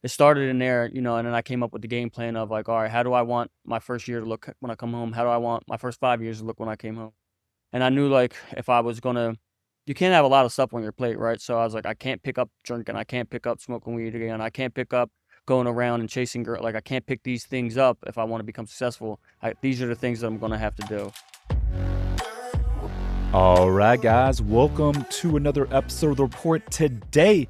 it started in there, and then I came up with the game plan of like, all right, how do I want my first year to look when I come home? How do I want my first 5 years to look when I came home? And I knew like if I was gonna, you can't have a lot of stuff on your plate, right? So I was like, I can't pick up drinking, I can't pick up smoking weed again, I can't pick up going around and chasing girls. Like I can't pick these things up if I want to become successful. These are the things that I'm gonna have to do. All right, guys, welcome to another episode of The Report. Today,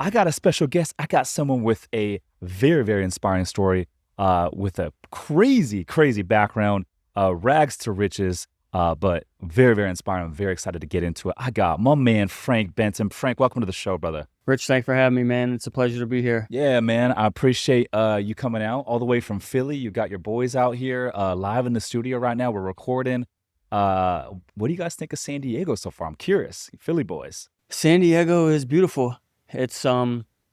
I got a special guest. I got someone with a very, very inspiring story, with a crazy, crazy background, rags to riches, but very, very inspiring. I'm very excited to get into it. I got my man, Frank Benton. Frank, welcome to the show, brother. Rich, thanks for having me, man. It's a pleasure to be here. Yeah, man, I appreciate you coming out all the way from Philly. You got your boys out here live in the studio right now. We're recording. What do you guys think of San Diego so far? I'm curious. Philly boys. San Diego is beautiful. It's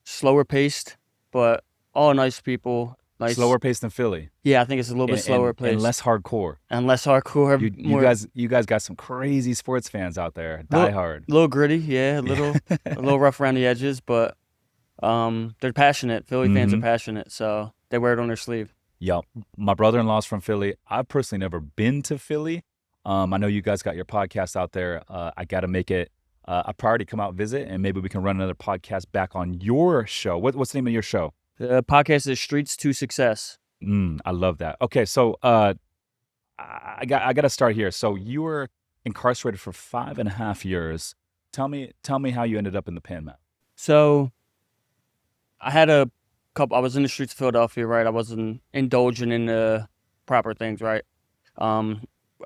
slower paced, but all nice people. Nice. Slower paced than Philly. Yeah, I think it's a little bit slower paced. And less hardcore. And less hardcore. You guys got some crazy sports fans out there. Die hard. A little gritty, yeah. A little rough around the edges, but they're passionate. Philly fans are passionate, so they wear it on their sleeve. Yup. My brother-in-law's from Philly. I've personally never been to Philly. I know you guys got your podcast out there. I got to make it a priority to come out visit, and maybe we can run another podcast back on your show. What's the name of your show? The podcast is Streets to Success. I love that. Okay, so I got to start here. So you were incarcerated for 5.5 years. Tell me how you ended up in the pen, man. So I had a couple. I was in the streets of Philadelphia, right? I wasn't indulging in the proper things, right?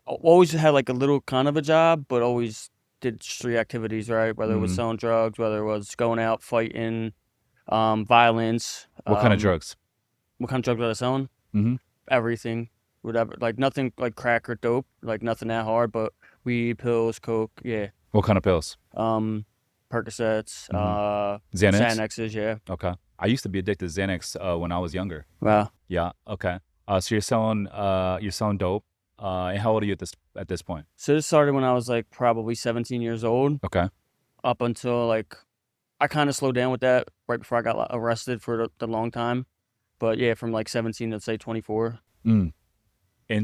Always had like a little kind of a job, but always did street activities, right? Whether it was selling drugs, whether it was going out fighting, violence. What kind of drugs? What kind of drugs was I selling? Everything, whatever. Like nothing like crack or dope, like nothing that hard, but weed, pills, coke, yeah. What kind of pills? Percocets, Xanax? Xanaxes, yeah. Okay. I used to be addicted to Xanax when I was younger. Wow. Yeah. Okay. So you're selling dope. And how old are you at this point? So this started when I was like probably 17 years old. Okay. Up until like, I kind of slowed down with that right before I got arrested for the long time. But yeah, from like 17 to say 24. And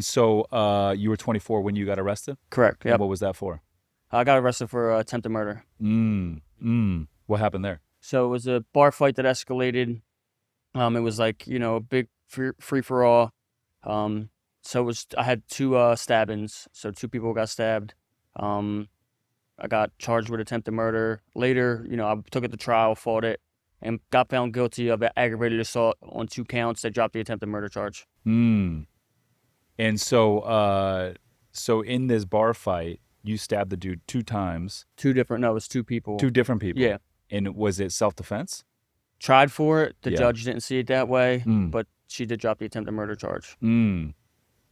so you were 24 when you got arrested? Correct. Yeah. What was that for? I got arrested for attempted murder. What happened there? So it was a bar fight that escalated. It was like, a big free for all. So I had two stabbings. So 2 people got stabbed. I got charged with attempted murder. Later, I took it to trial, fought it, and got found guilty of aggravated assault on 2 counts. They dropped the attempted murder charge. And so in this bar fight, you stabbed the dude 2 times. No, it was 2 people. 2 different people. Yeah. And was it self-defense? Tried for it. The judge didn't see it that way, but she did drop the attempted murder charge.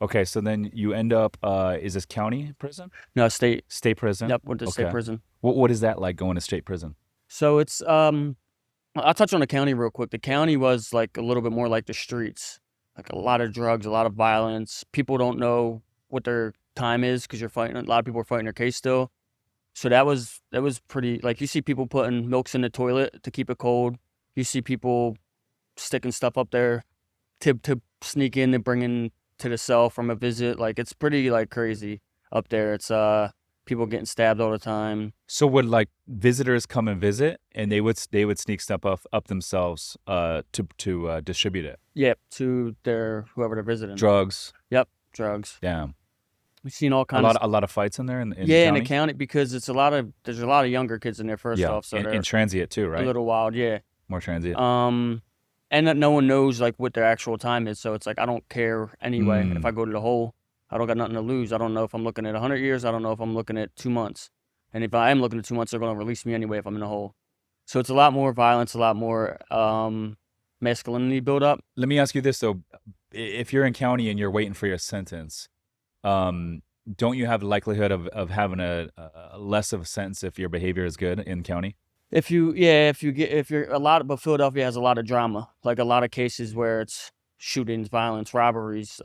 Okay, so then you end up, is this county prison? No, state. State prison? Yep, went to state prison. What is that like going to state prison? So it's, I'll touch on the county real quick. The county was like a little bit more like the streets, like a lot of drugs, a lot of violence. People don't know what their time is because you're fighting. A lot of people are fighting their case still. So that was pretty, like you see people putting milks in the toilet to keep it cold. You see people sticking stuff up there to sneak in and bring in to the cell from a visit. Like it's pretty like crazy up there. It's people getting stabbed all the time. So would like visitors come and visit and they would sneak stuff up themselves to distribute it? Yep, to whoever they're visiting. Drugs. Yep, drugs. Damn. We've seen all kinds a lot of fights in there in the county? in the county because there's a lot of younger kids in there first off. So and transient too, right? A little wild, yeah. More transient. And that no one knows like what their actual time is. So it's like I don't care anyway. If I go to the hole, I don't got nothing to lose. I don't know if I'm looking at 100 years. I don't know if I'm looking at 2 months. And if I am looking at 2 months, they're going to release me anyway if I'm in the hole. So it's a lot more violence, a lot more masculinity build up. Let me ask you this though: if you're in county and you're waiting for your sentence, don't you have the likelihood of having a less of a sentence if your behavior is good in county? But Philadelphia has a lot of drama, like a lot of cases where it's shootings, violence, robberies,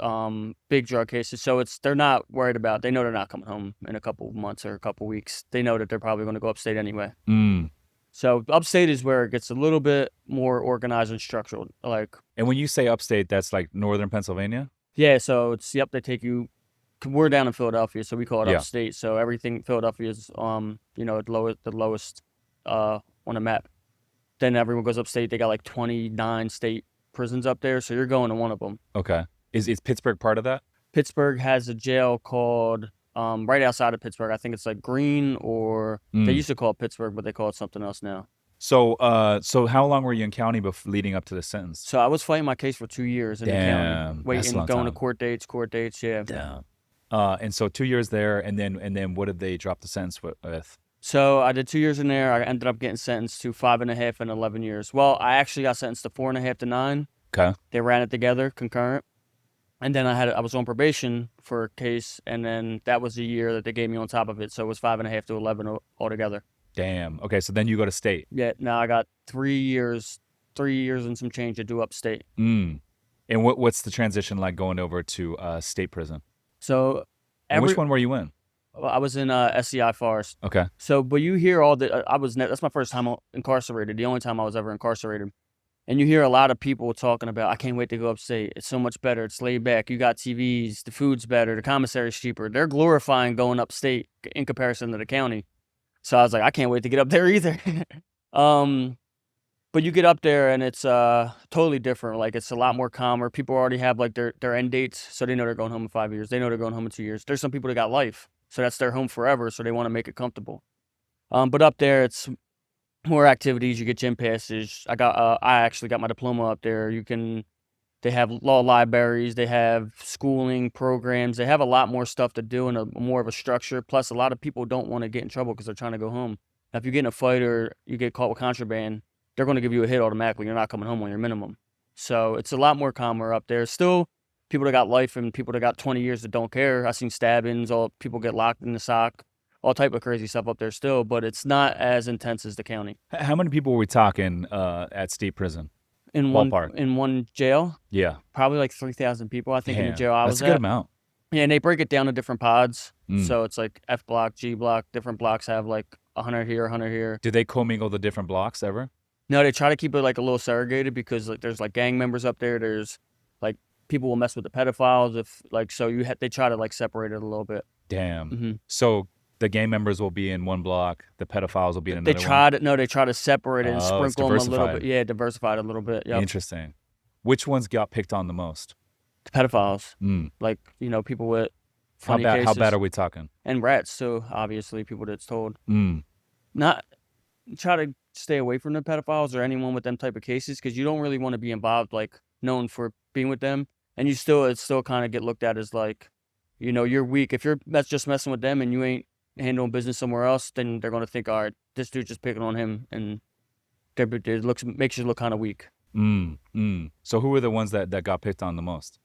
big drug cases. So they're not worried about, they know they're not coming home in a couple months or a couple weeks. They know that they're probably going to go upstate anyway. So upstate is where it gets a little bit more organized and structured. Like, And when you say upstate, that's like northern Pennsylvania? yeah, so it's, yep, they take you, we're down in Philadelphia, so we call it Yeah. upstate. So everything Philadelphia is, the lowest on the map. Then everyone goes upstate. They got like 29 state prisons up there, so you're going to one of them. Okay. Is Pittsburgh part of that? Pittsburgh has a jail called right outside of Pittsburgh. I think it's like Green, or they used to call it Pittsburgh, but they call it something else now. So how long were you in county leading up to the sentence? So I was fighting my case for 2 years in the county, Damn, that's a waiting, long going to time. court dates. Yeah. Damn. And so 2 years there, and then what did they drop the sentence with? So I did 2 years in there. I ended up getting sentenced to 5.5 and 11 years. Well, I actually got sentenced to 4.5 to 9. Okay. They ran it together, concurrent. And then I was on probation for a case, and then that was a year that they gave me on top of it. So it was 5.5 to 11 altogether. Damn. Okay, so then you go to state. Yeah, now I got 3 years and some change to do upstate. And what's the transition like going over to state prison? So And which one were you in? I was in SCI Forest. Okay. So, but you hear all the, that's my first time incarcerated, the only time I was ever incarcerated. And you hear a lot of people talking about, I can't wait to go upstate. It's so much better. It's laid back. You got TVs. The food's better. The commissary's cheaper. They're glorifying going upstate in comparison to the county. So I was like, I can't wait to get up there either. But you get up there and it's totally different. Like, it's a lot more calmer. People already have like their end dates, so they know they're going home in 5 years. They know they're going home in 2 years. There's some people that got life, so that's their home forever. So they want to make it comfortable. But up there, it's more activities. You get gym passes. I actually got my diploma up there. They have law libraries. They have schooling programs. They have a lot more stuff to do and more of a structure. Plus, a lot of people don't want to get in trouble because they're trying to go home. Now, if you get in a fight or you get caught with contraband, they're going to give you a hit automatically. You're not coming home on your minimum. So it's a lot more calmer up there. Still, people that got life and people that got 20 years that don't care. I've seen stabbings. All people get locked in the sock. All type of crazy stuff up there still, but it's not as intense as the county. How many people were we talking at state prison? In one jail? Yeah. Probably like 3,000 people, I think, in the jail I was at. That's a good amount. Yeah, and they break it down to different pods. So it's like F block, G block. Different blocks have like 100 here, 100 here. Do they commingle the different blocks ever? No, they try to keep it like a little segregated because like there's like gang members up there. There's like people will mess with the pedophiles they try to like separate it a little bit. Damn. Mm-hmm. So the gang members will be in one block. The pedophiles will be in another They try to separate it and sprinkle them a little bit. Yeah, diversify it a little bit. Yep. Interesting. Which ones got picked on the most? The pedophiles. Like, people with funny cases. How bad are we talking? And rats too, obviously, people that's told. Not try to stay away from the pedophiles or anyone with them type of cases because you don't really want to be involved, like known for being with them. And it still kind of get looked at as like, you're weak. If that's just messing with them and you ain't handling business somewhere else, then they're going to think, all right, this dude's just picking on him, and it makes you look kind of weak. So who were the ones that got picked on the most?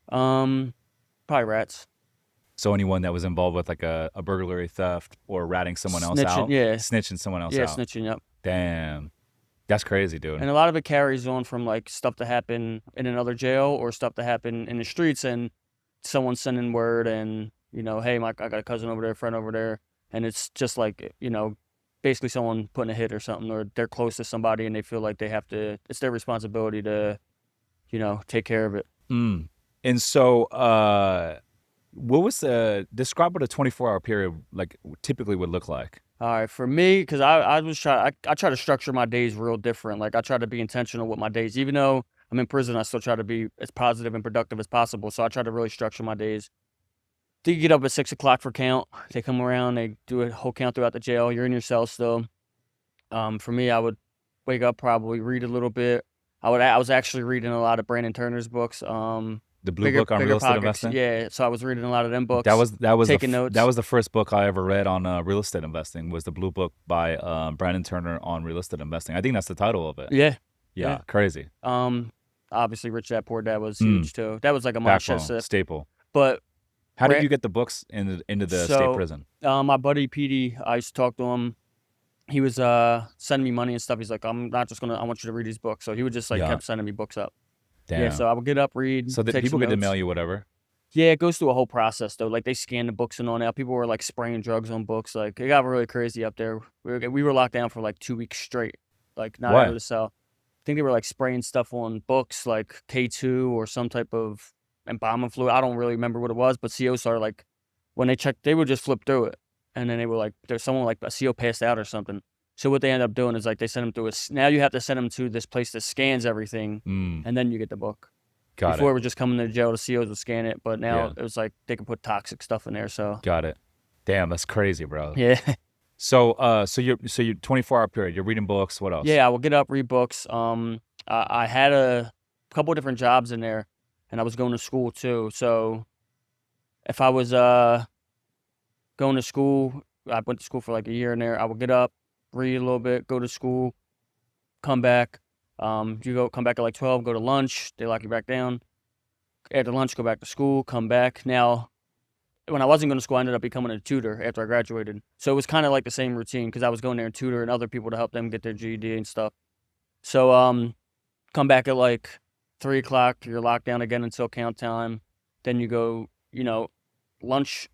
Probably rats. So anyone that was involved with like a burglary, theft, or ratting someone else out? Yeah. Snitching someone else out? Yeah, snitching, yep. Damn. That's crazy, dude. And a lot of it carries on from like stuff that happened in another jail or stuff that happened in the streets, and someone sending word and, hey, I got a cousin over there, friend over there. And it's just like, basically someone putting a hit or something, or they're close to somebody and they feel like it's their responsibility to, take care of it. And so, describe what a 24-hour period like typically would look like? All right, for me, because I try to structure my days real different. Like, I try to be intentional with my days. Even though I'm in prison, I still try to be as positive and productive as possible. So I try to really structure my days. You get up at 6 o'clock for count. They come around, they do a whole count throughout the jail. You're in your cell still. For me, I would wake up, probably read a little bit. I was actually reading a lot of Brandon Turner's books. The Blue Book on Real Estate Investing? Yeah, so I was reading a lot of them books. That was taking notes. That was the first book I ever read on real estate investing, was the Blue Book by Brandon Turner on real estate investing. I think that's the title of it. Yeah. Crazy. Obviously, Rich Dad Poor Dad was huge too. That was like a mindset staple. But how did you get the books into the state prison? My buddy Petey, I used to talk to him. He was sending me money and stuff. He's like, I want you to read these books. So he would just kept sending me books up. Damn. Yeah, so I would get up, read. So that people get to mail you whatever? Yeah, it goes through a whole process though. Like they scan the books and all now. People were like spraying drugs on books. Like it got really crazy up there. We were locked down for like 2 weeks straight, like not able What? to sell. I think they were like spraying stuff on books like K2 or some type of embalming fluid. I don't really remember what it was, but COs are like when they checked, they would just flip through it, and then they were like, there's someone like a CO passed out or something. So what they end up doing is like they send them through now you have to send them to this place that scans everything, and then you get the book. Got Before it. it was just coming to jail, the COs would scan it, but now Yeah. it was like they could put toxic stuff in there. So Got it. Damn, that's crazy, bro. yeah, So you're 24-hour period. You're reading books. What else? yeah, I would get up, read books. I had a couple of different jobs in there, and I was going to school too. So if I was going to school, I went to school for like a year in there. I would get up, read a little bit, go to school, come back. Come back at like 12, go to lunch. They lock you back down. After lunch, go back to school, come back. Now, when I wasn't going to school, I ended up becoming a tutor after I graduated. So it was kind of like the same routine because I was going there and tutoring other people to help them get their GED and stuff. So come back at like 3 o'clock. You're locked down again until count time. Then you go, lunch.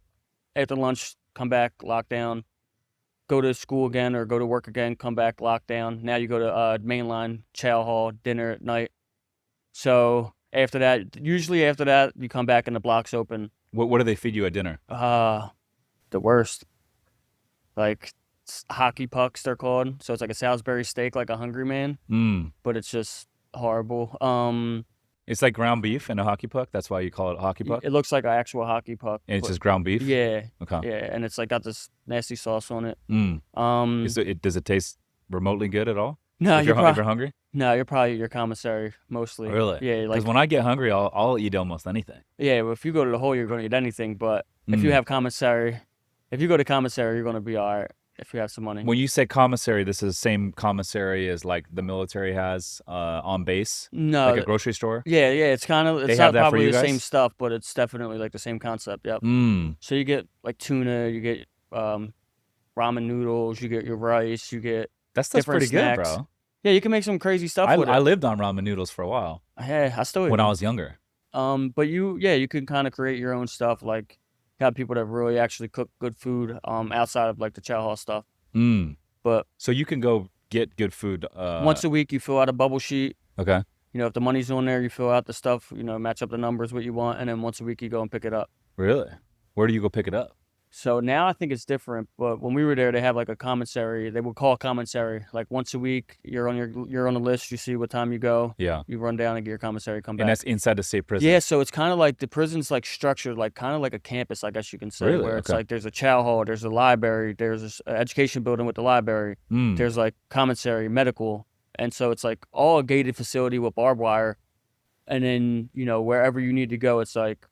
After lunch, come back, lock down. Go to school again or go to work again, come back, lock down. Now you go to mainline, chow hall, dinner at night. So usually after that, you come back and the block's open. What do they feed you at dinner? The worst. Like hockey pucks, they're called. So it's like a Salisbury steak, like a Hungry Man, but it's just horrible. It's like ground beef and a hockey puck. That's why you call it a hockey puck. It looks like an actual hockey puck. And it's just ground beef. Yeah. Okay. Yeah, and it's like got this nasty sauce on it. Does it taste remotely good at all? No, if you're hungry. No, you're probably your commissary mostly. Really? Yeah, Because when I get hungry, I'll eat almost anything. Yeah, well, if you go to the hole, you're going to eat anything. But if you have commissary, if you go to commissary, you're going to be all right if you have some money. When you say commissary, this is the same commissary as like the military has on base? No. Like a grocery store? Yeah, it's kind of, it's not probably the same stuff, but it's definitely like the same concept, yep. So you get like tuna, you get ramen noodles, you get your rice, you get That's different pretty snacks. good, bro. Yeah, you can make some crazy stuff with it. I lived on ramen noodles for a while. Yeah, I still eat when them. I was younger. But you can kind of create your own stuff. Like, have people that really actually cook good food outside of like the chow hall stuff. But so you can go get good food once a week. You fill out a bubble sheet. Okay. If the money's on there, you fill out the stuff. Match up the numbers what you want, and then once a week you go and pick it up. Really? Where do you go pick it up? So now I think it's different, but when we were there, they have like a commissary. They would call commissary like once a week. You're on the list. You see what time you go. Yeah. You run down and get your commissary. Come back. And that's inside the state prison. Yeah. So it's kind of like the prison's like structured like kind of like a campus, I guess you can say, Really? where it's Okay. like there's a chow hall, there's a library, there's this education building with the library, there's like commissary, medical, and so it's like all a gated facility with barbed wire, and then wherever you need to go, it's like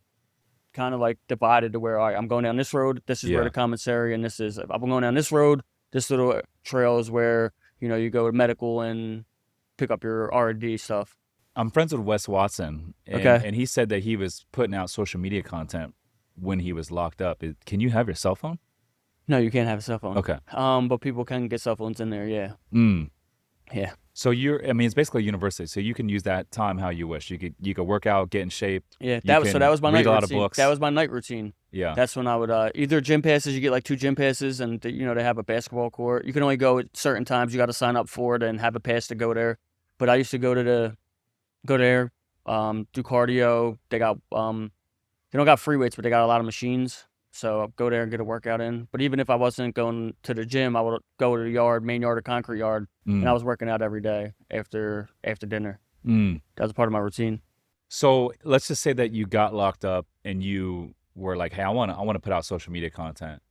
kind of like divided to where, all right, I'm going down this road, this is where the commissary, and this is, if I'm going down this road, this little trail is where, you go to medical and pick up your R&D stuff. I'm friends with Wes Watson, and he said that he was putting out social media content when he was locked up. Can you have your cell phone? No, you can't have a cell phone. Okay. But people can get cell phones in there, yeah. Yeah. So it's basically a university, so you can use that time how you wish. You could work out, get in shape. Yeah, that was my night routine. Read a lot of books. That was my night routine. Yeah. That's when I would either gym passes. You get like 2 gym passes, and they have a basketball court. You can only go at certain times. You got to sign up for it and have a pass to go there. But I used to go there, do cardio. They got they don't got free weights, but they got a lot of machines. So I'd go there and get a workout in. But even if I wasn't going to the gym, I would go to the main yard or concrete yard, and I was working out every day after dinner. That was part of my routine. So let's just say that you got locked up and you were like, hey, I want to put out social media content.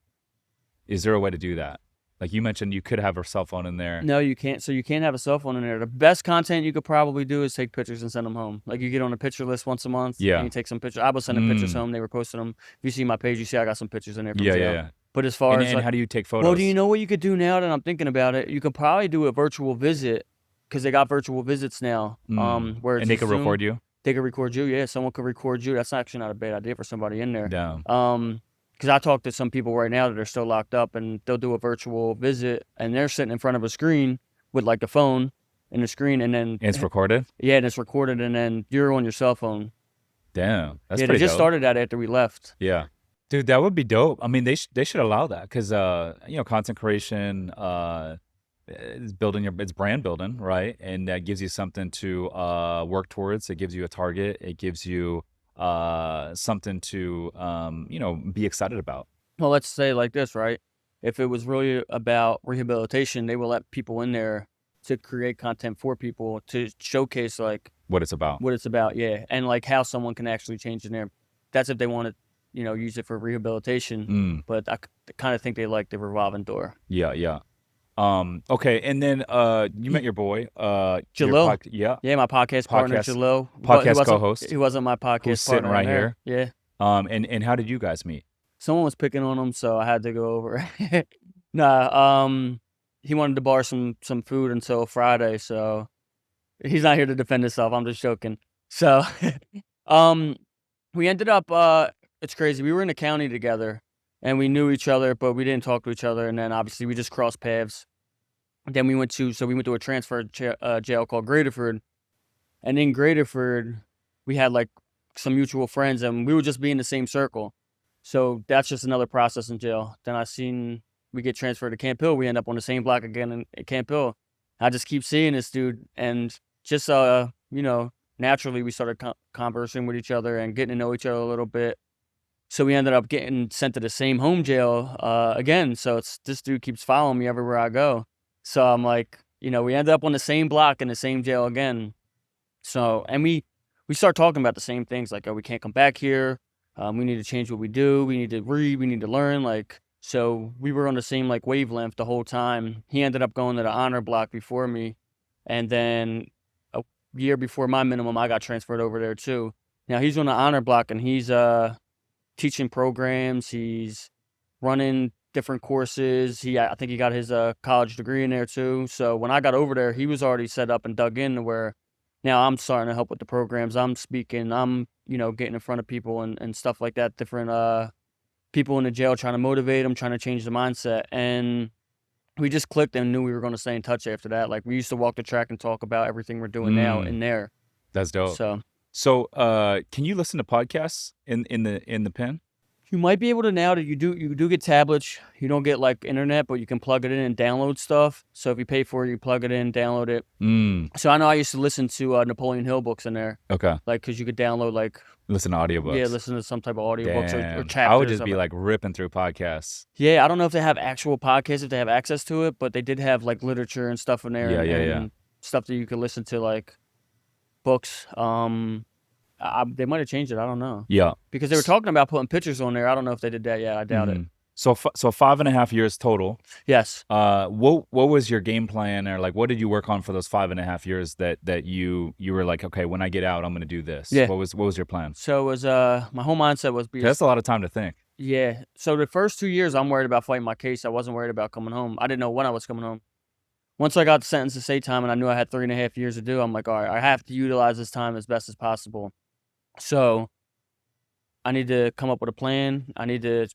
Is there a way to do that? Like you mentioned, you could have a cell phone in there. No, you can't. So you can't have a cell phone in there. The best content you could probably do is take pictures and send them home. Like you get on a picture list once a month. Yeah. And you take some pictures. I was sending pictures home. They were posting them. If you see my page, you see I got some pictures in there from jail. Yeah. But as far as and how do you take photos? Well, do you know what you could do now that I'm thinking about it? You could probably do a virtual visit because they got virtual visits now. Where it's and they can record you? They can record you. Yeah, someone could record you. That's actually not a bad idea for somebody in there. Yeah. Because I talk to some people right now that are still locked up, and they'll do a virtual visit, and they're sitting in front of a screen with like the phone and the screen, and then it's recorded. Yeah, and it's recorded, and then you're on your cell phone, Damn, that's Yeah, they pretty just dope. started that after we left. Yeah. Dude, that would be dope. I mean, they should allow that because content creation is building it's brand building, right? And that gives you something to work towards. It gives you a target. It gives you something to be excited about. Well, let's say like this, right? If it was really about rehabilitation, they will let people in there to create content for people to showcase like What it's about. what it's about, yeah, and like how someone can actually change in there. That's if they want to, use it for rehabilitation. Mm, But I kind of think they like the revolving door. yeah, yeah. Okay, and then you met your boy, Jalil, yeah, yeah, my podcast partner podcast Jalil, but podcast co-host he wasn't my who's podcast sitting partner in right there. here. Yeah, And how did you guys meet? someone was picking on him, so I had to go over. Nah, he wanted to borrow some food until Friday, so he's not here to defend himself. I'm just joking. So, um, we ended up. It's crazy. We were in the county together, and we knew each other, but we didn't talk to each other. And then obviously we just crossed paths. Then we went to a transfer jail called Graterford, and in Graterford, we had like some mutual friends, and we would just be in the same circle. So that's just another process in jail. Then we get transferred to Camp Hill. We end up on the same block again in Camp Hill. I just keep seeing this dude, and just naturally we started conversing with each other and getting to know each other a little bit. So we ended up getting sent to the same home jail again. So this dude keeps following me everywhere I go. So I'm like, we ended up on the same block in the same jail again. So, and we start talking about the same things, like, oh, we can't come back here. We need to change what we do. We need to read. We need to learn. Like, so we were on the same like wavelength the whole time. He ended up going to the honor block before me, and then a year before my minimum, I got transferred over there too. Now he's on the honor block, and he's teaching programs. He's running different courses. I think he got his college degree in there too. So when I got over there, he was already set up and dug in to where now I'm starting to help with the programs. I'm speaking. I'm getting in front of people and stuff like that. Different people in the jail, trying to motivate them, trying to change the mindset. And we just clicked and knew we were going to stay in touch after that. Like we used to walk the track and talk about everything we're doing now in there. That's dope. So Can you listen to podcasts in the pen? you might be able to now that you do get tablets. You don't get like internet, but you can plug it in and download stuff. So if you pay for it, you plug it in, download it. So I know I used to listen to Napoleon Hill books in there. Okay. Like, cause you could download like listen to audiobooks. Yeah, listen to some type of audiobooks or chapters. I would just be like ripping through podcasts. Yeah, I don't know if they have actual podcasts, if they have access to it, but they did have like literature and stuff in there. Yeah. Stuff that you could listen to, like books. They might have changed it. I don't know. Yeah. Because they were talking about putting pictures on there. I don't know if they did that yet. I doubt it. So 5.5 years total. Yes. What was your game plan, or like what did you work on for those 5.5 years that you were like, okay, when I get out, I'm going to do this. Yeah. What was your plan? So it was my whole mindset was That's a lot of time to think. Yeah. So the first 2 years, I'm worried about fighting my case. I wasn't worried about coming home. I didn't know when I was coming home. Once I got sentenced to state time and I knew I had 3.5 years to do, I'm like, all right, I have to utilize this time as best as possible. So I need to come up with a plan. I need to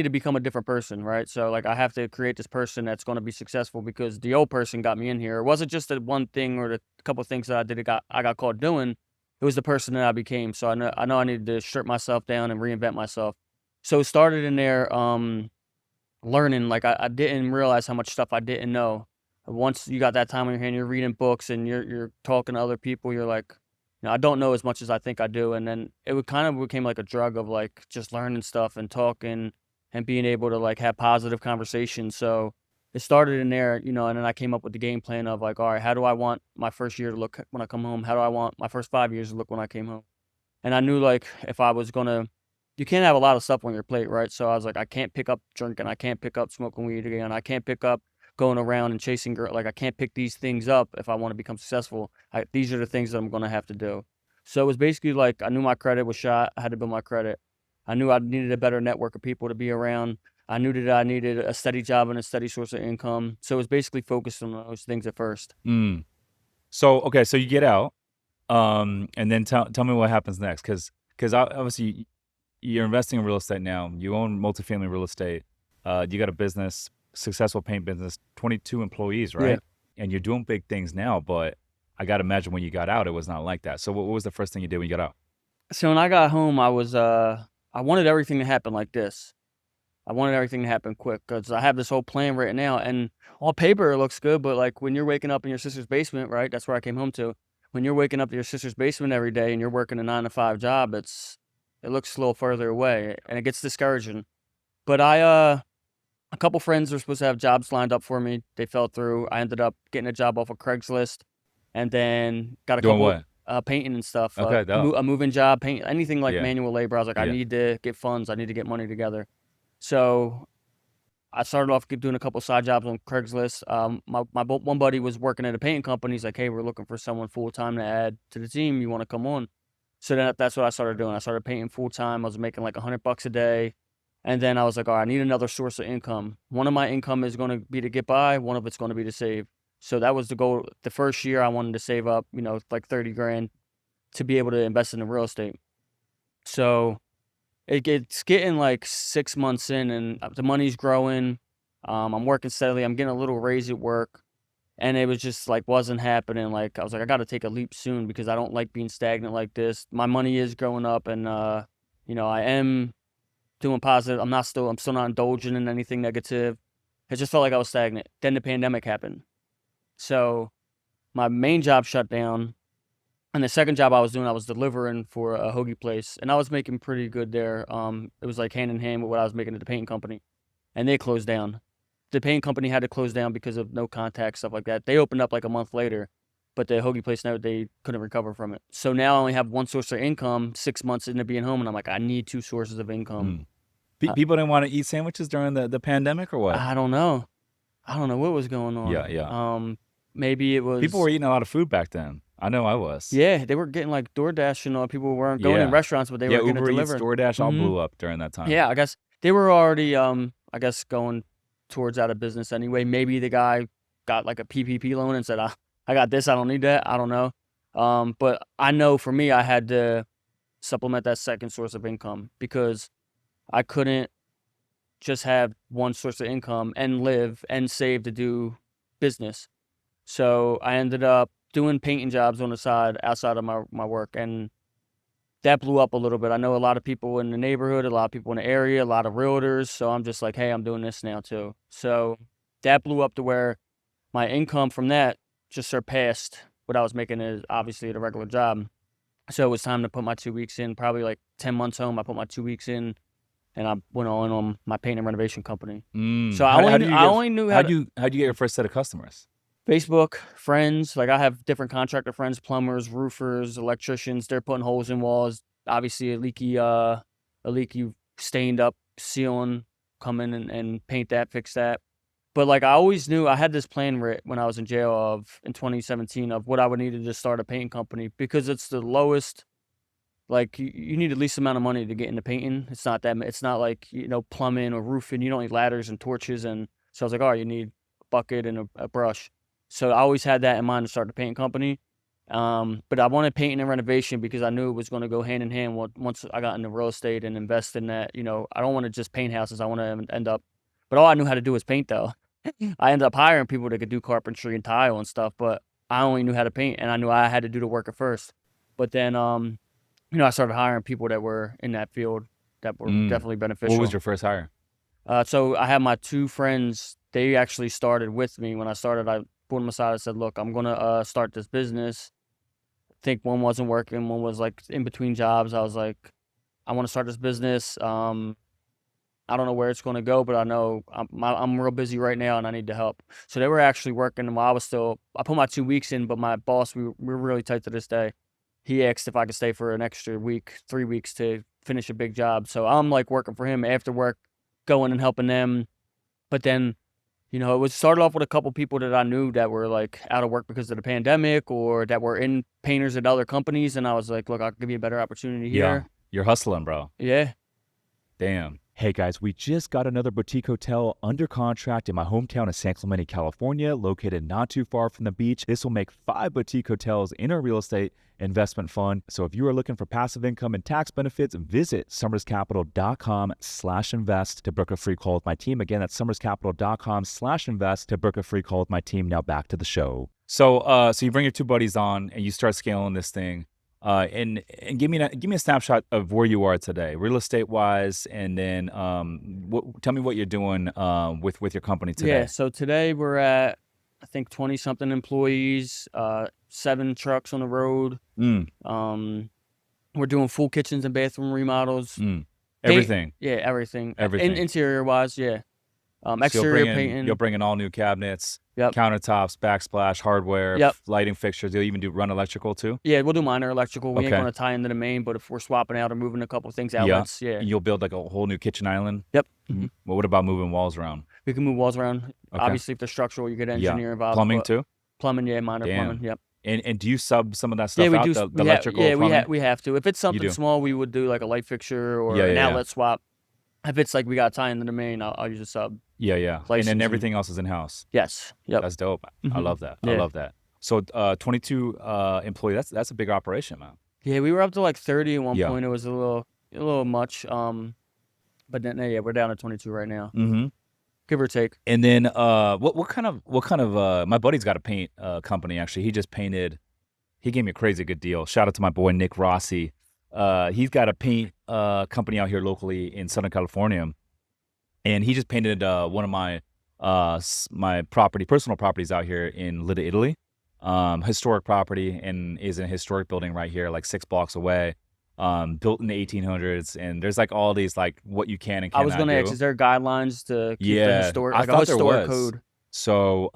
become a different person, right? So like I have to create this person that's going to be successful, because the old person got me in here. It wasn't just the one thing or the couple of things that I got caught doing. It was the person that I became. So I know I needed to strip myself down and reinvent myself. So it started in there learning. Like I didn't realize how much stuff I didn't know. Once you got that time on your hand, you're reading books and you're talking to other people, you're like, I don't know as much as I think I do. And then it kind of became like a drug of like just learning stuff and talking and being able to like have positive conversations. So it started in there, and then I came up with the game plan of like, all right, how do I want my first year to look when I come home? How do I want my first 5 years to look when I came home? And I knew like if I was you can't have a lot of stuff on your plate, right? So I was like, I can't pick up drinking. I can't pick up smoking weed again. I can't pick up going around and chasing girls. Like I can't pick these things up if I want to become successful. These are the things that I'm going to have to do. So it was basically like I knew my credit was shot. I had to build my credit. I knew I needed a better network of people to be around. I knew that I needed a steady job and a steady source of income. So it was basically focused on those things at first. So, okay, so you get out, and then tell me what happens next. Because obviously you're investing in real estate now. You own multifamily real estate. You got a business, successful paint business, 22 employees, right? Yeah. And you're doing big things now, but I got to imagine when you got out, it was not like that. So what was the first thing you did when you got out? So when I got home, I wanted everything to happen like this. I wanted everything to happen quick because I have this whole plan written out, and on paper it looks good, but like when you're waking up in your sister's basement, right? That's where I came home to. When you're waking up to your sister's basement every day and you're working a 9 to 5 job, it looks a little further away, and it gets discouraging. But a couple friends were supposed to have jobs lined up for me. They fell through. I ended up getting a job off of Craigslist, and then got a Doing couple what? painting and stuff. Okay, dope. A moving job, paint anything like Yeah, manual labor. I was like, I yeah. need to get funds. I need to get money together. So I started off doing a couple side jobs on Craigslist. One buddy was working at a painting company. He's like, hey, we're looking for someone full time to add to the team. You want to come on? So then that's what I started doing. I started painting full time. I was making like $100 a day. And then I was like, all right, I need another source of income. One of my income is going to be to get by. One of it's going to be to save. So that was the goal. The first year I wanted to save up, like 30 grand to be able to invest in the real estate. So it's getting like 6 months in, and the money's growing. I'm working steadily. I'm getting a little raise at work, and it was just like wasn't happening. Like I was like, I got to take a leap soon because I don't like being stagnant like this. My money is growing up, and I am doing positive. I'm still not indulging in anything negative. It just felt like I was stagnant. Then the pandemic happened, so my main job shut down. And the second job I was doing, I was delivering for a hoagie place, and I was making pretty good there. It was like hand in hand with what I was making at the painting company, and they closed down. The painting company had to close down because of no contact, stuff like that. They opened up like a month later, but the hoagie place, now they couldn't recover from it. So now I only have one source of income 6 months into being home, and I'm like, I need 2 sources of income. People didn't want to eat sandwiches during the pandemic or what? I don't know. I don't know what was going on. Yeah. Maybe it was. People were eating a lot of food back then. I know I was. Yeah, they were getting like DoorDash, people weren't going in Yeah. restaurants, but they were getting it Uber Eats, delivered. DoorDash all Mhm. blew up during that time. Yeah, I guess they were already, going towards out of business anyway. Maybe the guy got like a PPP loan and said, I got this, I don't need that. I don't know. But I know for me, I had to supplement that second source of income because I couldn't just have one source of income and live and save to do business. So I ended up doing painting jobs on the side outside of my work, and that blew up a little bit. I know a lot of people in the neighborhood, a lot of people in the area, a lot of realtors. So I'm just like, hey, I'm doing this now too. So that blew up to where my income from that just surpassed what I was making as obviously at a regular job. So it was time to put my 2 weeks in. Probably like 10 months home, I put my 2 weeks in, and I went all in on my paint and renovation company. So I only knew how how'd you get your first set of customers? Facebook, friends. Like I have different contractor friends, plumbers, roofers, electricians. They're putting holes in walls. Obviously, a leaky stained up ceiling. Come in and paint that, fix that. But like I always knew, I had this plan when I was in jail in 2017 of what I would need to just start a painting company, because it's the lowest. Like you need the least amount of money to get into painting. It's not like plumbing or roofing. You don't need ladders and torches. And so I was like, oh, you need a bucket and a brush. So I always had that in mind to start a painting company. But I wanted painting and renovation because I knew it was going to go hand in hand once I got into real estate and invest in that. I don't want to just paint houses. I want to end up, but all I knew how to do was paint though. I ended up hiring people that could do carpentry and tile and stuff, but I only knew how to paint, and I knew I had to do the work at first. But then, I started hiring people that were in that field that were definitely beneficial. What was your first hire? So I had my 2 friends. They actually started with me. When I started, I pulled them aside and said, look, I'm going to start this business. I think one wasn't working. One was like in between jobs. I was like, I want to start this business. I don't know where it's going to go, but I know I'm real busy right now and I need to help. So they were actually working while I put my 2 weeks in, but my boss, we're really tight to this day. He asked if I could stay for an extra week, 3 weeks to finish a big job. So I'm like working for him after work, going and helping them. But then, it was started off with a couple people that I knew that were like out of work because of the pandemic or that were in painters at other companies. And I was like, look, I'll give you a better opportunity here. You're hustling, bro. Yeah. Damn. Hey guys, we just got another boutique hotel under contract in my hometown of San Clemente, California, located not too far from the beach. This will make 5 boutique hotels in our real estate investment fund. So if you are looking for passive income and tax benefits, visit summerscapital.com/invest to book a free call with my team. Again, that's summerscapital.com/invest to book a free call with my team. Now back to the show. So you bring your 2 buddies on and you start scaling this thing. And give me a snapshot of where you are today, real estate wise, and then tell me what you're doing with your company Yeah, today. so today we're at, I think, 20 something employees, 7 trucks on the road. Mm, We're doing full kitchens and bathroom remodels. mm. Paint, Everything, yeah, everything. everything. Interior wise, yeah. So Exterior you'll painting. bring in all new cabinets, Yep. countertops, backsplash, hardware, Yep. lighting fixtures. You'll even do run electrical too. Yeah, we'll do minor electrical. We ain't Okay. gonna tie into the main, but if we're swapping out or moving a couple things, Yeah. outlets, yeah. And you'll build like a whole new kitchen island. Yep. Well, what about moving walls around? We can move walls around. Okay. Obviously, if they're structural, you get Yeah. engineer involved. Plumbing but too. Plumbing, yeah, minor Damn. plumbing. Yep. And do you sub some of that stuff Yeah, we out? do. The electrical, plumbing. We have to. If it's something do. small, we would do like a light fixture or Yeah, an yeah, yeah. outlet swap. If it's like we got to tie into the main, I'll use a sub. Yeah, yeah. And Licensing. then everything else is in house. Yes. Yep. That's dope. I Mhm. love that. I Yeah. love that. So 22 employees. That's a big operation, man. Yeah, we were up to like 30 at one Yeah. point. It was a little much. But then yeah, we're down to 22 right now, Mm-hmm. give or take. And then what kind of my buddy's got a paint company actually. He gave me a crazy good deal. Shout out to my boy Nick Rossi. He's got a paint company out here locally in Southern California, and he just painted one of my personal properties out here in Lida, Italy. Historic property, and is in a historic building right here, like 6 blocks away. Built in the 1800s, and there's like all these like what you can and I was cannot gonna ask, do. is there guidelines to keep the Yeah, historic, I like a thought there historic was. code? So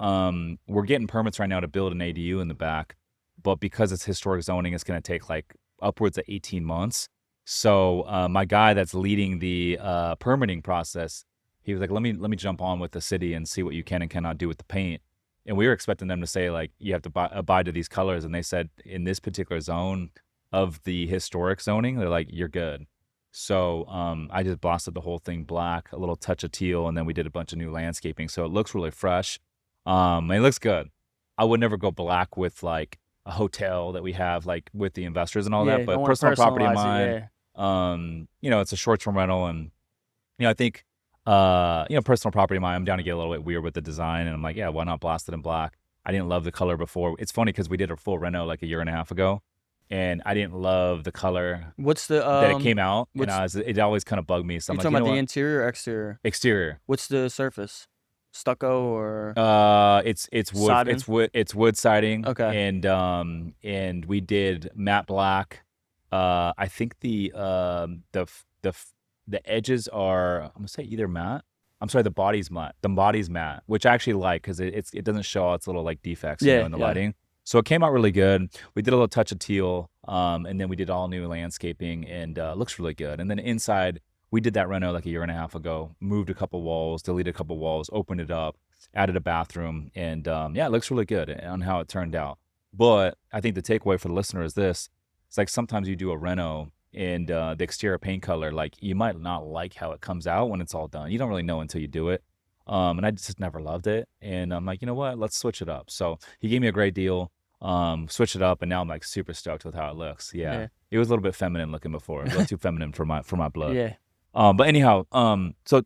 we're getting permits right now to build an ADU in the back, but because it's historic zoning, it's going to take like upwards of 18 months. So my guy that's leading the permitting process, he was like, let me jump on with the city and see what you can and cannot do with the paint. And we were expecting them to say like, you have to abide to these colors, and they said in this particular zone of the historic zoning, they're like, you're good. So I just blasted the whole thing black, a little touch of teal, and then we did a bunch of new landscaping. So it looks really fresh. And it looks good. I would never go black with like a hotel that we have like with the investors and all Yeah, that, but don't wanna personal property of personalize it, mine, it's a short-term rental, and I think personal property of mine, I'm down to get a little bit weird with the design, and I'm like, yeah, why not blast it in black? I didn't love the color before. It's funny because we did a full reno like a year and a half ago, and I didn't love the color What's the that it came out, and what's it always kind of bugged me. So you I'm like, talking you about know the what? interior or exterior? Exterior. What's the surface? Stucco or It's wood. siding? It's wood siding. Okay. And we did matte black. I think the edges are, I'm gonna say either matte. I'm sorry, the body's matte. The body's matte, which I actually like because it doesn't show its little like defects, Yeah, in the yeah. lighting. So it came out really good. We did a little touch of teal, and then we did all new landscaping, and looks really good. And then inside, we did that reno like a year and a half ago. Moved a couple walls, deleted a couple walls, opened it up, added a bathroom, and yeah, it looks really good on how it turned out. But I think the takeaway for the listener is this: it's like sometimes you do a reno, and the exterior paint color, like you might not like how it comes out when it's all done. You don't really know until you do it. And I just never loved it. And I'm like, you know what? Let's switch it up. So he gave me a great deal. Switch it up, and now I'm like super stoked with how it looks. Yeah. Yeah. It was a little bit feminine looking before. A little too feminine for my blood. Yeah. But anyhow, so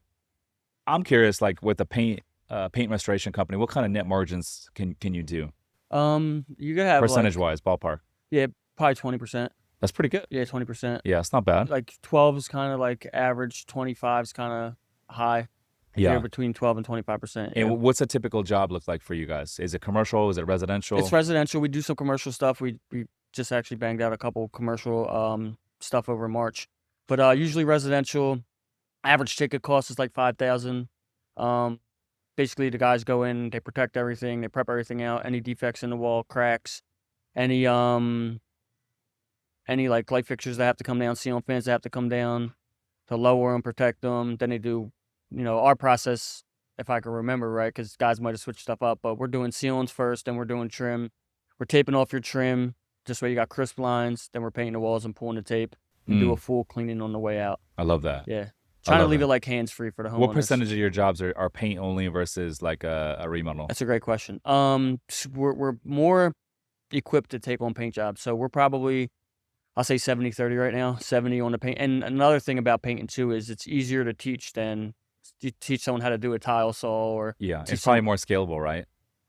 I'm curious, like with the paint restoration company, what kind of net margins can you do You could have percentage wise, ballpark? yeah, probably 20%. That's pretty good. Yeah, 20%. Yeah, it's not bad. Like 12 is kind of like average, 25 is kind of high. Yeah. You're between 12 and 25%. And Yeah. what's a typical job look like for you guys? Is it commercial? Is it residential? It's residential. We do some commercial stuff. We just actually banged out a couple commercial stuff over in March. But usually residential, average ticket cost is like $5,000. Basically the guys go in, they protect everything, they prep everything out, any defects in the wall, cracks, any like light fixtures that have to come down, ceiling fans that have to come down to lower them, protect them. Then they do, our process, if I can remember right, because guys might have switched stuff up, but we're doing ceilings first, then we're doing trim. We're taping off your trim, just so you got crisp lines. Then we're painting the walls and pulling the tape. And do a full cleaning on the way out. I love that. Yeah. Trying to leave it like hands-free for the homeowners. What percentage of your jobs are paint only versus like a remodel? That's a great question. We're more equipped to take on paint jobs. So we're probably, I'll say 70-30 right now, 70 on the paint. And another thing about painting too is it's easier to teach than you teach someone how to do a tile saw or Yeah, it's probably more scalable, right?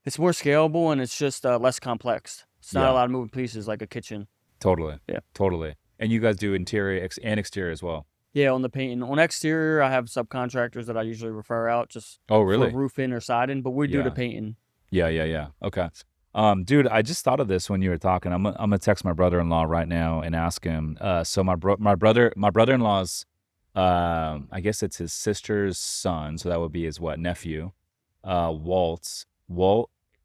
It's more scalable and it's just less complex. It's not a lot of moving pieces like a kitchen. Totally. Yeah. Totally. And you guys do interior and exterior as well. Yeah, on the painting. On exterior, I have subcontractors that I usually refer out just Oh, for really? roofing or siding, but we do the Yeah. painting. Yeah. Okay. Dude, I just thought of this when you were talking. I'm gonna text my brother-in-law right now and ask him. So my brother-in-law's, I guess it's his sister's son, so that would be his nephew. Walt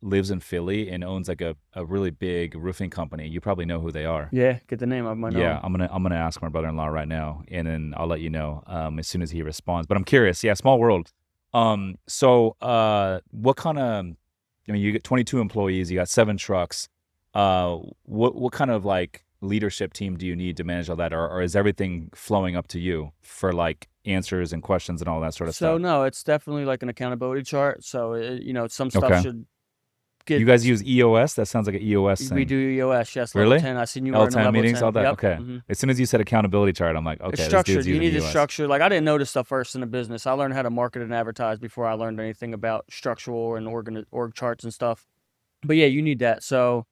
lives in Philly and owns like a really big roofing company. You probably know who they are. Yeah, get the name. I might know. Yeah, I'm gonna ask my brother-in-law right now, and then I'll let you know as soon as he responds. But I'm curious. Yeah, small world. What kind of? I mean, you get 22 employees, you got 7 trucks. What kind of like leadership team do you need to manage all that, or is everything flowing up to you for like answers and questions and all that sort of So stuff? no, it's definitely like an accountability chart. So some stuff Okay. should You get. guys use EOS? That sounds like an EOS We thing. do EOS, yes, level Really? 10. I seen you were in a L10 level meetings, 10. all that. Yep. Okay. Mhm. As soon as you said accountability chart, I'm like, It's okay, this structured. dude's You using need to EOS. structure. Like I didn't know this stuff first in the business. I learned how to market and advertise before I learned anything about structural and org charts and stuff. But yeah, you need that. So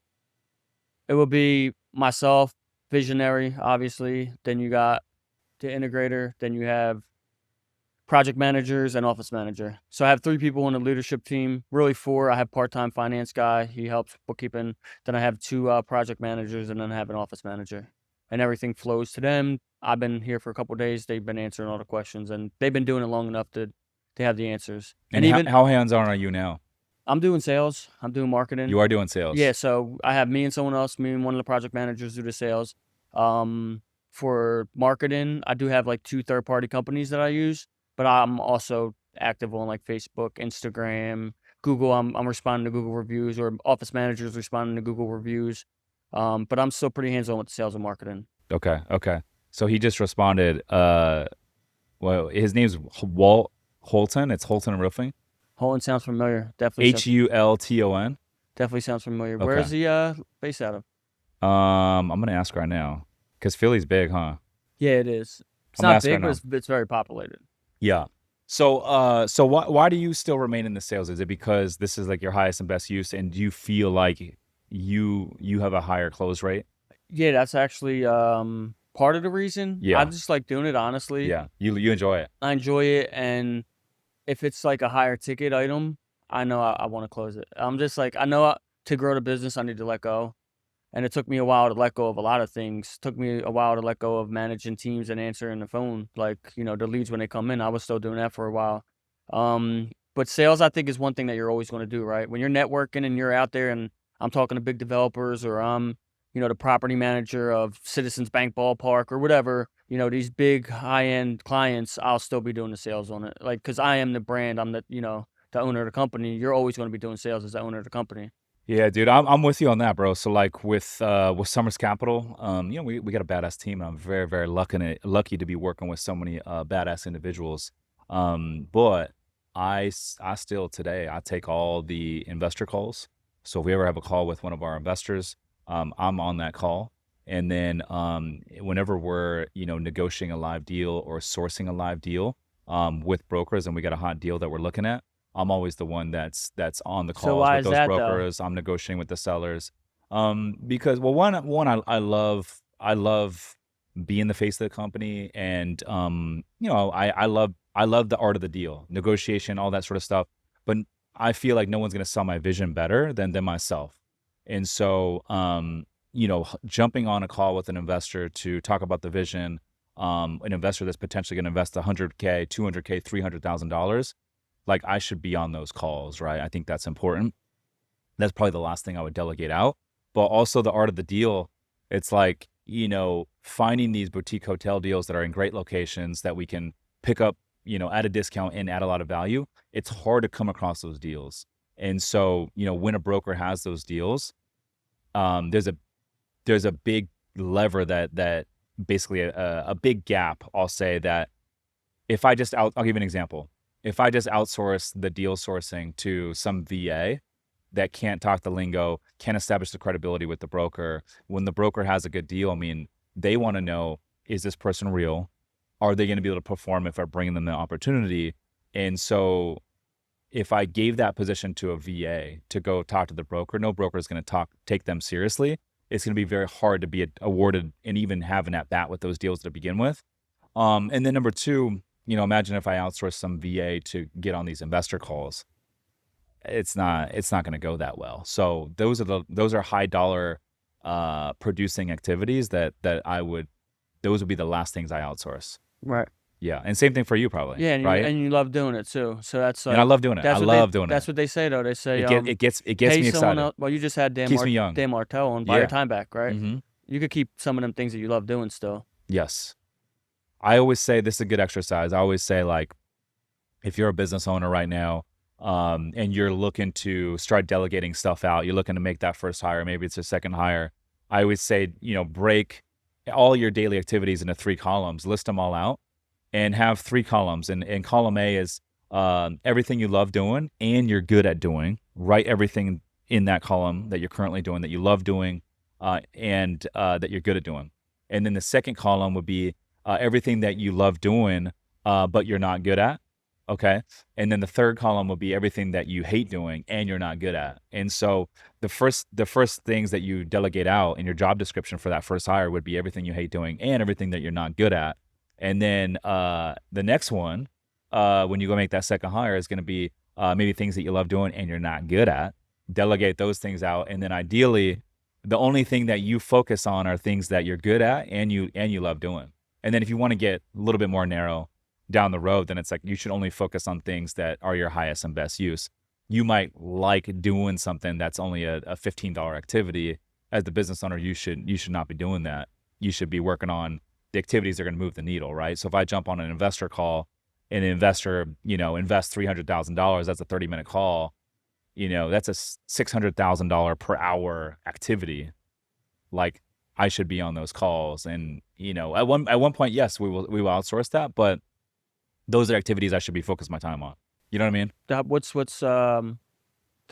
it will be myself, visionary, obviously. Then you got the integrator. Then you have project managers and office manager. So I have 3 people on the leadership team, really 4. I have part-time finance guy. He helps bookkeeping. Then I have 2 project managers, and then I have an office manager. And everything flows to them. I've been here for a couple of days. They've been answering all the questions, and they've been doing it long enough to have the answers. And how hands-on are you now? I'm doing sales. I'm doing marketing. You are doing sales. Yeah, so I have me and someone else, me and one of the project managers do the sales. For marketing, I do have like 2 third-party companies that I use, but I'm also active on like Facebook, Instagram, Google. I'm responding to Google reviews, or office managers responding to Google reviews. But I'm still pretty hands-on with the sales and marketing. Okay. So he just responded. Well, his name's Walt Holton. It's Holton Roofing. Holton sounds familiar. Definitely Hulton. definitely sounds familiar. Okay. Where is he based out of? I'm gonna ask right now because Philly's big, huh? Yeah, it is. It's I'm gonna not ask big, right but now. it's very populated. Yeah. So, why do you still remain in the sales? Is it because this is like your highest and best use, and do you feel like you have a higher close rate? Yeah, that's actually part of the reason. Yeah. I just like doing it, honestly. Yeah. You enjoy it. I enjoy it, and if it's like a higher ticket item, I know I want to close it. I'm just like, I know to grow the business, I need to let go. And it took me a while to let go of a lot of things. It took me a while to let go of managing teams and answering the phone. Like, the leads when they come in, I was still doing that for a while. But sales, I think, is one thing that you're always going to do, right? When you're networking and you're out there, and I'm talking to big developers, or I'm, the property manager of Citizens Bank Ballpark or whatever, these big high-end clients, I'll still be doing the sales on it. Like, because I am the brand, I'm the, the owner of the company. You're always going to be doing sales as the owner of the company. Yeah, dude, I'm with you on that, bro. So like with Summers Capital, we got a badass team, and I'm very, very lucky to be working with so many badass individuals. But I still today I take all the investor calls. So if we ever have a call with one of our investors, I'm on that call. And then whenever we're negotiating a live deal or sourcing a live deal with brokers, and we got a hot deal that we're looking at, I'm always the one that's on the So calls why with is those that, though? brokers. I'm negotiating with the sellers. Because one I love being the face of the company, and I love the art of the deal, negotiation, all that sort of stuff. But I feel like no one's gonna sell my vision better than myself. And so jumping on a call with an investor to talk about the vision, an investor that's potentially gonna invest $100K, $200K, $300,000. Like, I should be on those calls, right? I think that's important. That's probably the last thing I would delegate out. But also the art of the deal, it's like, finding these boutique hotel deals that are in great locations that we can pick up, at a discount and add a lot of value. It's hard to come across those deals. And so, when a broker has those deals, there's a big lever that basically a big gap, I'll say, that if I'll give you an example. If I just outsource the deal sourcing to some VA that can't talk the lingo, can't establish the credibility with the broker, when the broker has a good deal, I mean, they want to know, is this person real? Are they going to be able to perform if I bring them the opportunity? And so if I gave that position to a VA to go talk to the broker, no broker is going to take them seriously it's going to be very hard to be awarded and even have an at bat with those deals to begin with. And then number two, imagine if I outsource some VA to get on these investor calls. It's not going to go that well. So those are high dollar producing activities that those would be the last things I outsource. Right. Yeah, and same thing for you probably. Yeah, and right? you love doing it too. So that's and I love doing it. I love doing it. That's what they say though. They say it gets pay me someone excited. else. Well, you just had Keeps me young. Dan Martell and buy your time back, right? Mm-hmm. You could keep some of them things that you love doing still. Yes. I always say this is a good exercise. I always say, like, if you're a business owner right now, and you're looking to start delegating stuff out, you're looking to make that first hire, maybe it's a second hire. I always say, break all your daily activities into 3 columns, list them all out, and have 3 columns. And column A is everything you love doing and you're good at doing. Write everything in that column that you're currently doing that you love doing, and that you're good at doing. And then the second column would be everything that you love doing, but you're not good at. Okay. And then the third column will be everything that you hate doing and you're not good at. And so the first things that you delegate out in your job description for that first hire would be everything you hate doing and everything that you're not good at. And then the next one, when you go make that second hire, is going to be maybe things that you love doing and you're not good at. Delegate those things out. And then ideally, the only thing that you focus on are things that you're good at and you love doing. And then if you want to get a little bit more narrow down the road, then it's like you should only focus on things that are your highest and best use. You might like doing something that's only a $15 activity. As the business owner, you should not be doing that. You should be working on the activities that are going to move the needle, right? So if I jump on an investor call and an investor, invests $300,000, that's a 30-minute call. That's a $600,000 per hour activity. Like, I should be on those calls. And, at one point, yes, we will outsource that, but those are activities I should be focused my time on. You know what I mean? What's the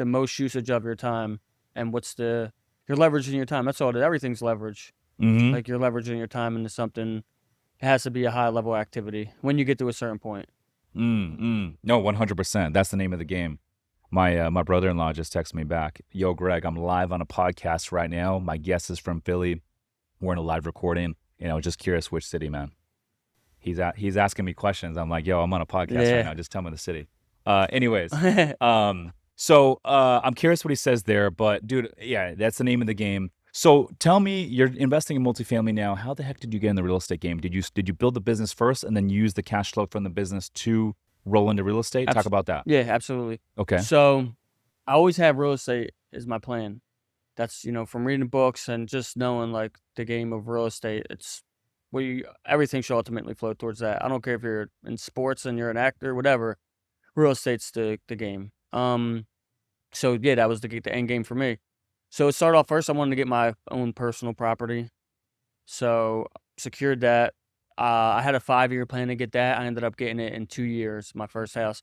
most usage of your time, and you're leveraging your time. That's all. Everything's leverage. Mm-hmm. Like, you're leveraging your time into something. It has to be a high level activity when you get to a certain point. No, 100%. That's the name of the game. My brother-in-law just texted me back. Yo, Greg, I'm live on a podcast right now. My guest is from Philly. We're in a live recording. Just curious which city, man. He's asking me questions. I'm like, yo, I'm on a podcast right now. Just tell me the city. Anyways, so I'm curious what he says there. But dude, yeah, that's the name of the game. So tell me, you're investing in multifamily now. How the heck did you get in the real estate game? Did you build the business first and then use the cash flow from the business to roll into real estate? Talk about that. Yeah, absolutely. Okay. So I always have real estate is my plan. That's, from reading books and just knowing like the game of real estate. It's everything should ultimately flow towards that. I don't care if you're in sports and you're an actor, whatever. Real estate's the game. So yeah, that was the end game for me. So it started off first. I wanted to get my own personal property. So secured that. I had a 5-year plan to get that. I ended up getting it in 2 years, my first house.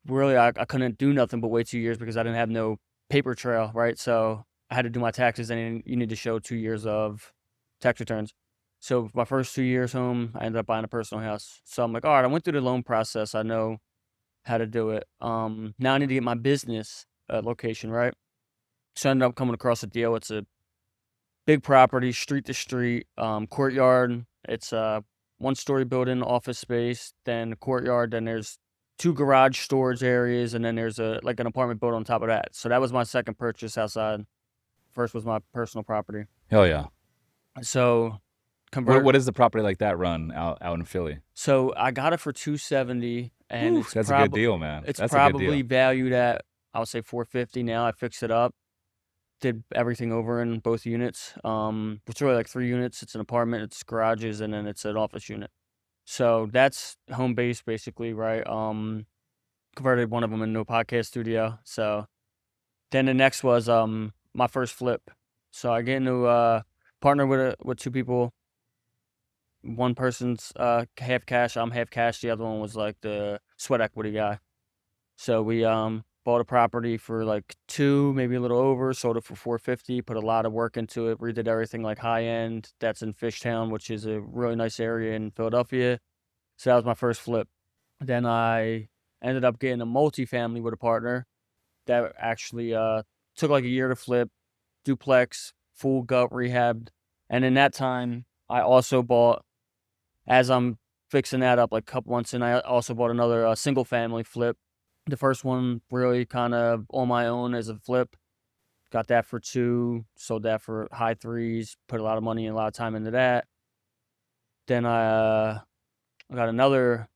Really, I couldn't do nothing but wait 2 years because I didn't have no paper trail, right? So I had to do my taxes, and you need to show 2 years of tax returns. So my first 2 years home, I ended up buying a personal house. So I'm like, all right, I went through the loan process. I know how to do it. Now I need to get my business location, right? So I ended up coming across a deal. It's a big property, street to street, courtyard. It's a 1-story building, office space, then a courtyard, then there's 2 garage storage areas, and then there's an apartment building on top of that. So that was my second purchase outside. First was my personal property. Hell yeah. So what does the property like that run out in Philly? So I got it for $270, and that's a good deal, man. It's that's probably valued at, I would say, $450 now. I fixed it up, did everything over in both units. It's really like 3 units. It's an apartment, it's garages, and then it's an office unit. So that's home base basically, right? Converted one of them into a podcast studio. So then the next was my first flip. So I get into partner with 2 people. One person's half cash, I'm half cash. The other one was like the sweat equity guy. So we bought a property for like 2, maybe a little over, sold it for $450, put a lot of work into it, redid everything like high end. That's in Fishtown, which is a really nice area in Philadelphia. So that was my first flip. Then I ended up getting a multifamily with a partner that actually took like a year to flip, duplex, full gut rehabbed. And in that time, I also bought, as I'm fixing that up, like a couple months in, I also bought another single family flip. The first one really kind of on my own as a flip. Got that for 2, sold that for high 3s, put a lot of money and a lot of time into that. Then I got another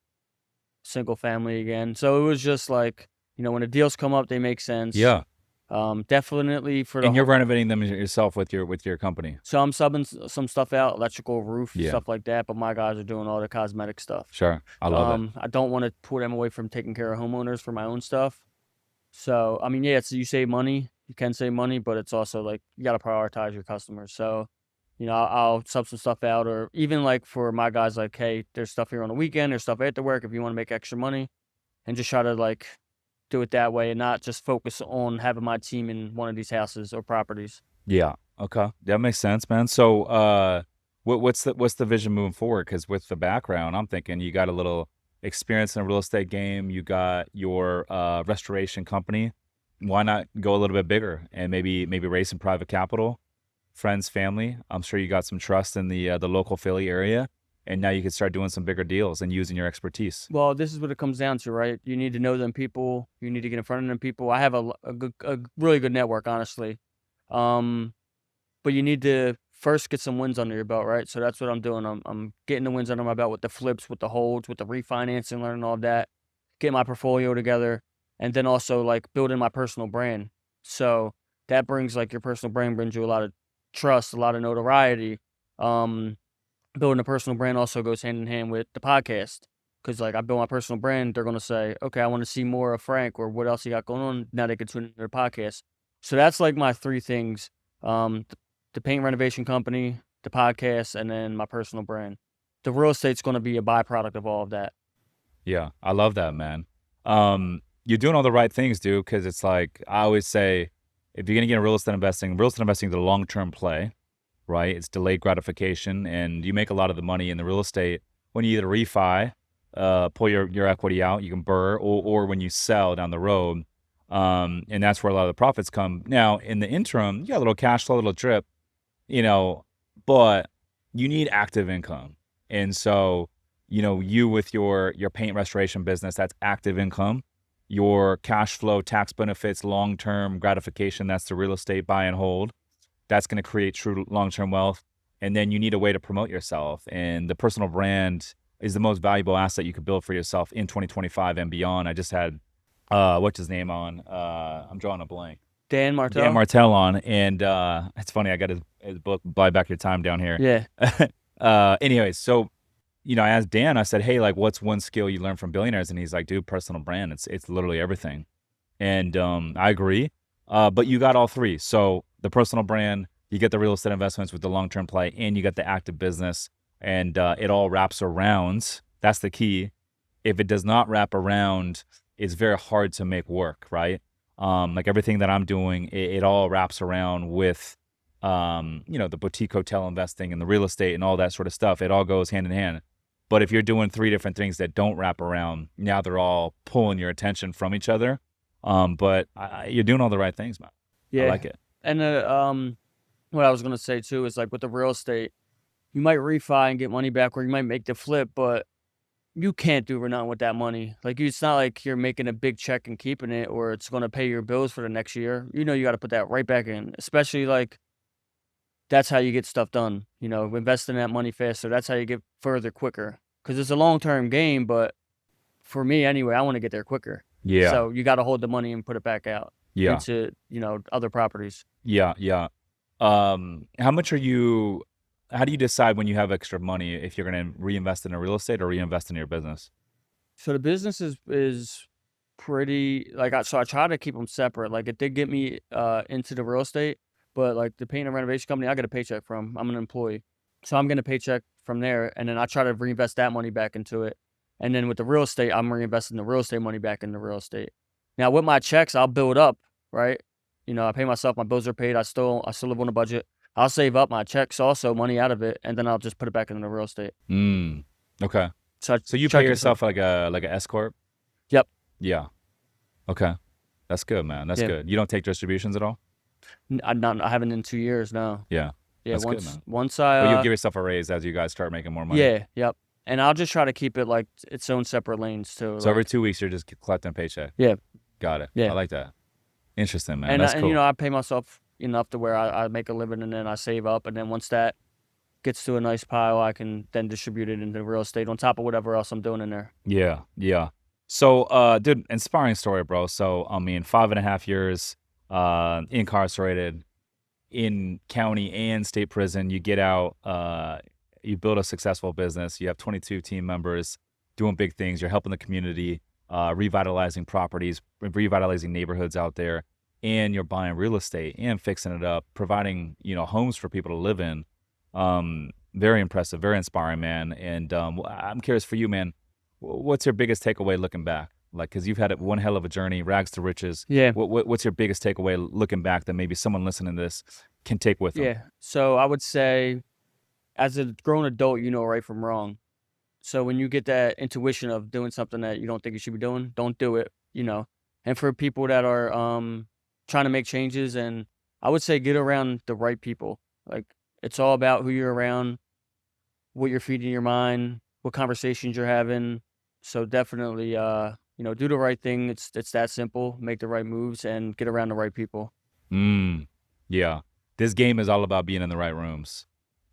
single family again. So it was just like, when the deals come up, they make sense. Yeah. Definitely for the And you're renovating them yourself with your company. So I'm subbing some stuff out, electrical, roof, Yeah. stuff like that. But my guys are doing all the cosmetic stuff. Sure. I love it. I don't want to pull them away from taking care of homeowners for my own stuff. So, I mean, yeah, it's, you save money. You can save money, but it's also like you got to prioritize your customers. So, I'll sub some stuff out, or even like for my guys, like, hey, there's stuff here on the weekend, there's stuff after work if you want to make extra money, and just try to like do it that way and not just focus on having my team in one of these houses or properties. Yeah. Okay. That makes sense, man. So, what's the vision moving forward? Because with the background, I'm thinking you got a little experience in the real estate game. You got your restoration company. Why not go a little bit bigger and maybe raise some private capital, friends, family? I'm sure you got some trust in the local Philly area, and now you can start doing some bigger deals and using your expertise. Well, this is what it comes down to, right? You need to know them people. You need to get in front of them people. I have a really good network, honestly. But you need to first get some wins under your belt, right? So that's what I'm doing. I'm getting the wins under my belt with the flips, with the holds, with the refinancing, learning all of that, getting my portfolio together, and then also like building my personal brand. So that brings, like, your personal brand brings you a lot of trust, a lot of notoriety. Building a personal brand also goes hand in hand with the podcast. Because, like, I build my personal brand, they're going to say, okay, I want to see more of Frank, or what else he got going on. Now they can tune into their podcast. So that's like my 3 things. The paint renovation company, the podcast, and then my personal brand. The real estate's going to be a byproduct of all of that. Yeah, I love that, man. You're doing all the right things, dude, because it's like I always say, if you're going to get in real estate investing is a long-term play, right? It's delayed gratification, and you make a lot of the money in the real estate when you either refi, pull your equity out, you can BRRRR, or when you sell down the road. And that's where a lot of the profits come. Now, in the interim, you got a little cash flow, a little drip, but you need active income. And so, you with your paint restoration business, that's active income. Your cash flow, tax benefits, long-term gratification, that's the real estate buy and hold. That's going to create true long-term wealth. And then you need a way to promote yourself. And the personal brand is the most valuable asset you could build for yourself in 2025 and beyond. I just had, what's his name on? I'm drawing a blank. Dan Martell? Dan Martell on. And it's funny, I got his book, Buy Back Your Time, down here. Yeah. Anyways, so, I asked Dan, I said, hey, like, what's one skill you learned from billionaires? And he's like, dude, personal brand. It's literally everything. And I agree. But you got all 3. So the personal brand, you get the real estate investments with the long-term play, and you got the active business, and it all wraps around. That's the key. If it does not wrap around, it's very hard to make work, right? Like everything that I'm doing, it all wraps around with, the boutique hotel investing and the real estate and all that sort of stuff. It all goes hand in hand. But if you're doing 3 different things that don't wrap around, now they're all pulling your attention from each other. But you're doing all the right things, man. Yeah. I like it. And what I was going to say too is, like, with the real estate, you might refi and get money back, or you might make the flip, but you can't do nothing with that money. Like, it's not like you're making a big check and keeping it, or it's going to pay your bills for the next year. You got to put that right back in, especially, like, that's how you get stuff done. Invest in that money faster. That's how you get further quicker, because it's a long-term game. But for me anyway, I want to get there quicker. Yeah. So you got to hold the money and put it back out into, other properties. Yeah. How do you decide when you have extra money if you're going to reinvest in a real estate or reinvest in your business? So the business is pretty, so I try to keep them separate. Like, it did get me into the real estate, but like the paint and renovation company, I get a paycheck from. I'm an employee, so I'm getting a paycheck from there, and then I try to reinvest that money back into it. And then with the real estate, I'm reinvesting the real estate money back into real estate. Now with my checks, I'll build up, right? I pay myself, my bills are paid. I still live on a budget. I'll save up my checks, also money out of it, and then I'll just put it back into the real estate. Okay. So you pay yourself like a S corp? Yep. Yeah. Okay. That's good, man. That's good. You don't take distributions at all? I haven't in 2 years, no. Yeah. Yeah, That's good, man. once But you'll I give yourself a raise as you guys start making more money. yeah, yep. And I'll just try to keep it like its own separate lanes too. So every Like 2 weeks you're just collecting a paycheck. yeah, Got it. I yeah. like that. Interesting, man. And That's and you cool. know, I pay myself enough to where I make a living and then I save up, and then once that gets to a nice pile, I can then distribute it into real estate on top of whatever else I'm doing in there. Yeah, yeah. So, dude, inspiring story, bro. So, I mean, 5.5 years, incarcerated in county and state prison. You get out, you build a successful business. You have 22 team members doing big things. You're helping the community, revitalizing properties, revitalizing neighborhoods out there, and you're buying real estate and fixing it up, providing, homes for people to live in. Very impressive, very inspiring, man. And I'm curious for you, man. What's your biggest takeaway looking back? Like, because you've had one hell of a journey, rags to riches. Yeah. What's your biggest takeaway looking back that maybe someone listening to this can take with them? Yeah. So I would say, as a grown adult, you know right from wrong. So when you get that intuition of doing something that you don't think you should be doing, don't do it. And for people that are trying to make changes, and I would say get around the right people. Like, it's all about who you're around, what you're feeding your mind, what conversations you're having. So definitely, do the right thing. It's that simple. Make the right moves and get around the right people. Yeah. This game is all about being in the right rooms.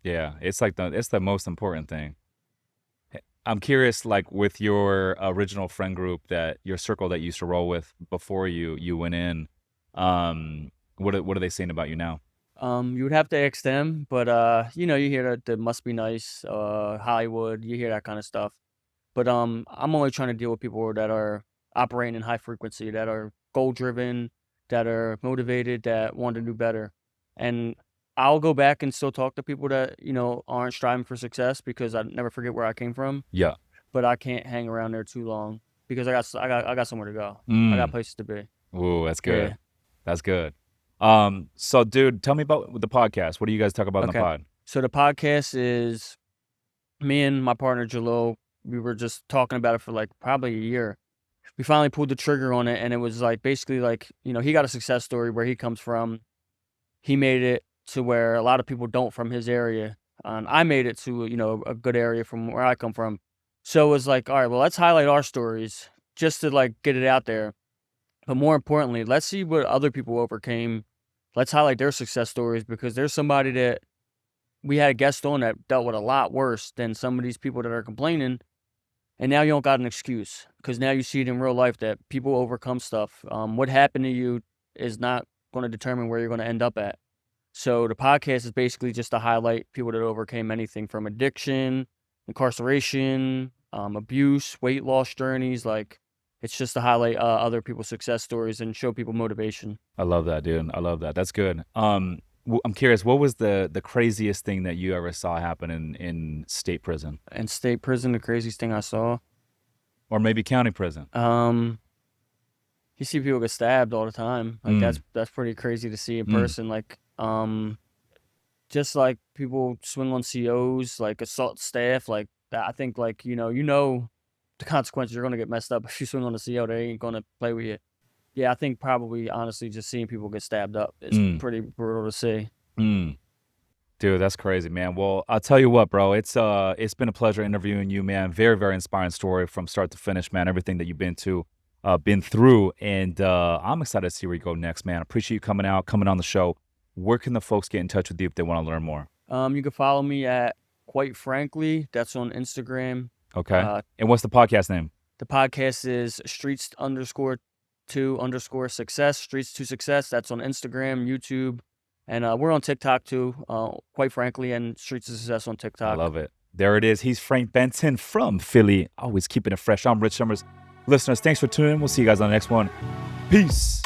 Yeah, it's the most important thing. I'm curious, like with your original friend group, your circle that you used to roll with before you went in, what are they saying about you now? You would have to ask them, but you hear that the must be nice, Hollywood, you hear that kind of stuff. But I'm only trying to deal with people that are operating in high frequency, that are goal driven, that are motivated, that want to do better. And I'll go back and still talk to people that, aren't striving for success, because I never forget where I came from. Yeah. But I can't hang around there too long because I got somewhere to go. I got places to be. Ooh, that's good. Yeah. That's good. So dude, tell me about the podcast. What do you guys talk about in the pod? So the podcast is me and my partner Jalil. We were just talking about it for like probably a year. We finally pulled the trigger on it, and it was like basically like, he got a success story where he comes from. He made it to where a lot of people don't from his area. And I made it to, a good area from where I come from. So it was like, all right, well, let's highlight our stories just to like get it out there. But more importantly, let's see what other people overcame. Let's highlight their success stories, because there's somebody that we had a guest on that dealt with a lot worse than some of these people that are complaining. And now you don't got an excuse, because now you see it in real life that people overcome stuff. What happened to you is not going to determine where you're going to end up at. So the podcast is basically just to highlight people that overcame anything from addiction, incarceration, abuse, weight loss journeys. Like, it's just to highlight other people's success stories and show people motivation. I love that, dude. I love that. That's good. I'm curious, what was the craziest thing that you ever saw happen in state prison? In state prison, the craziest thing I saw, or maybe county prison? You see people get stabbed all the time. Like, that's pretty crazy to see in person. Like, just like people swing on COs, like assault staff, like that. I think, like, the consequences. You're gonna get messed up if you swing on a CO. They ain't gonna play with you. Yeah, I think probably honestly just seeing people get stabbed up is pretty brutal to see. Dude, that's crazy, man. Well, I'll tell you what, bro. It's been a pleasure interviewing you, man. Very, very inspiring story from start to finish, man. Everything that you've been through, and I'm excited to see where you go next, man. Appreciate you coming on the show. Where can the folks get in touch with you if they want to learn more? You can follow me at Quite Frankly. That's on Instagram. Okay. And what's the podcast name? The podcast is Streets_to_success. Streets to Success. That's on Instagram, YouTube, and we're on TikTok too. Quite Frankly, and Streets to Success on TikTok. I love it. There it is. He's Frank Benton from Philly. Always keeping it fresh. I'm Rich Summers. Listeners, thanks for tuning in. We'll see you guys on the next one. Peace.